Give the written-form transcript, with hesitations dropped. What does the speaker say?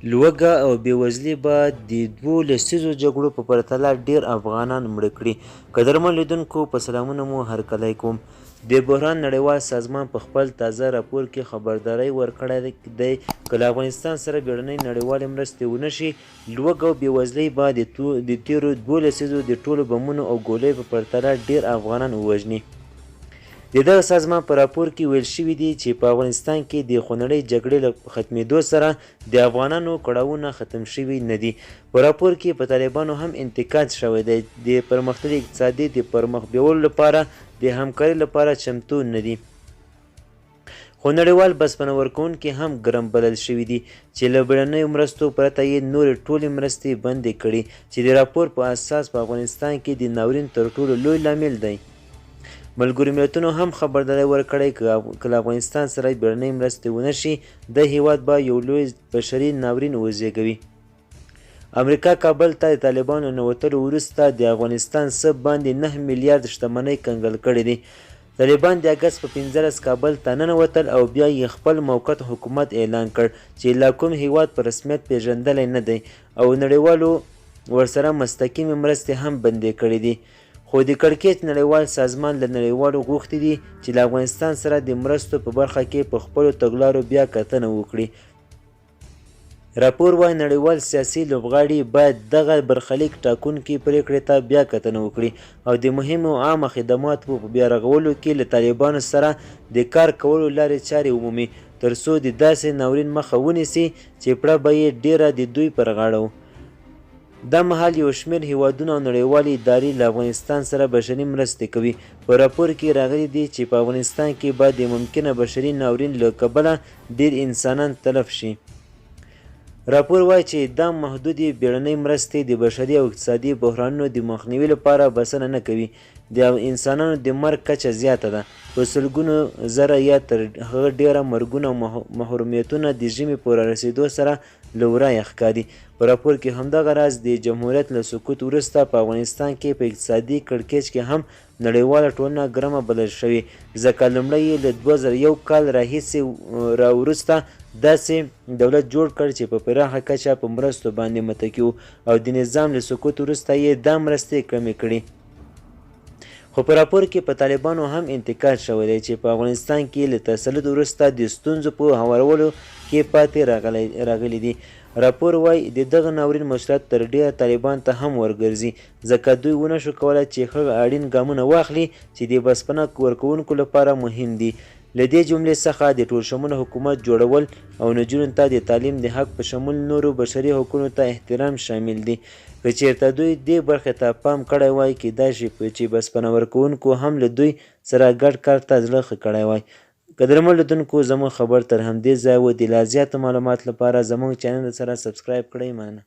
لوږه او بېوزلي به د دوو لسیزو جګړو په پرتله ډېر افغانان مړه کړي. قدرمن لیدونکو په سلامونه مو هرکلی کوم. د بحران نړیوال سازمان په خپل تازه راپور کې خبرداری ورکړی دی که له افغانستان سره بیړنۍ نړیوالې مرستې ونه شي، لوږه او بېوزلۍ به د تېرو 2 لسیزو د ټولو بمونو او ګولیو په پرتله ډېر افغانان ووژني. د دغه سازمان په راپور کې ویل شوي دي چې په افغانستان کې د خونړۍ جګړې له ختمېدو سره د افغانانو کړاوونه ختم شوي نه دي. په راپور کې په طالبانو هم انتقاد شوی دی د پرمختللي اقتصادي د پرمخ بیولو لپاره د همکارۍ لپاره چمتو نه دي. خو نړیوال بسپنه ورکوونکي هم ګرم بلل شوي دي چې له بیړنیو مرستو پرته یې نورې ټولې مرستې بندې کړي چې د راپور په اساس په افغانستان کې د ناورین تر ټولو لوی لامل دی. ملګرو ملتونو هم خبرداری ورکړی که له افغانستان سره بیړنۍ مرستې ونه شي، د هیواد به یو لوی بشري ناورین وزېږوي. امریکا کابل ته د طالبانو ننوتلو وروسته د افغانستان څه باندې 9 میلیارد شتمنۍ کنګل کړې دي. طالبان د اګست په 15 کابل ته ننوتل او بیا یې خپل موقت حکومت اعلان کړ چې لا کوم هیواد په رسمیت پیژندلی نه دی او نړیوالو ورسره مستقیمې مرستې هم بندې کړې دي. خو د کړکېچ نړیوال سازمان له نړیوالو غوښتي دي چې له افغانستان سره د مرستو په برخه کې په خپلو تګلارو بیا کتنه وکړي. راپور وايي نړیوال سیاسي لوبغاړي باید دغه برخلیک ټاکونکي پرېکړې ته بیا کتنه وکړي او د مهمو عامه خدماتو په بیا رغولو کې له طالبانو سره د کار کولو لارې چارې ومومي تر څو د داسې ناورین مخه ونیسي چې پړه به یې ډیره د دوی پر غاړه و. دا مهال یو شمېر هیوادونه او نړیوالې ادارې له افغانستان سره بشري مرستې کوي. په راپور کې راغلي دي چې په افغانستان کې به د ممکنه بشري ناورین له کبله ډېر انسانان تلف شي. راپور وایي چې دا محدودې بیړنۍ مرستې د بشري او اقتصادي بحرانونو د مخنیوي لپاره بسنه نه کوي. د انسانانو د مرګ کچه زیاته ده، په سلګونو زره یا تر هغه ډیره مرګونه او محرومیتونه د ژمي په رارسېدو سره له ورایه ښکاري. په راپور کې همدغه راز د جمهوریت له سقوط وروسته په افغانستان کې په اقتصادي کړکېچ کې هم نړیواله ټولنه ګرمه بلل شوې، ځکه لومړی یې له 2001 کال راهیسې وروسته داسې دولت جوړ کړ چې په پراخه کچه په مرستو باندې متکي و او د نظام له سقوط وروسته یې دا مرستې کمې کړې. خو په راپور کې په طالبانو هم انتقاد شوی دی چې په افغانستان کې له تسلط وروسته د ستونزو په هوارولو کې پاتې راغلي دي. راپور وایي د دغه ناورین مسؤلیت تر ډیره طالبان ته هم ورګرځي، ځکه دوی ونه شو کولی چې هغه اړین ګامونه واخلي چې د بسپنه ورکوونکو لپاره مهم دي. له دې جملې څخه د ټولشموله حکومت جوړول او نجونو ته د تعلیم د حق په شمول نورو بشري حقونو ته احترام شامل دي. که چیرته دوی دې برخې ته پام کړی وای، کیدای شي چې بسپنه ورکوونکو هم له دوی سره ګډ کار ته زړه ښه کړی وای. قدرمن لیدونکو زموږ خبر تر همدې ځایه و. د لا زیاتو معلوماتو لپاره زموږ چینل سره سبسکرایب کړئ. مننه.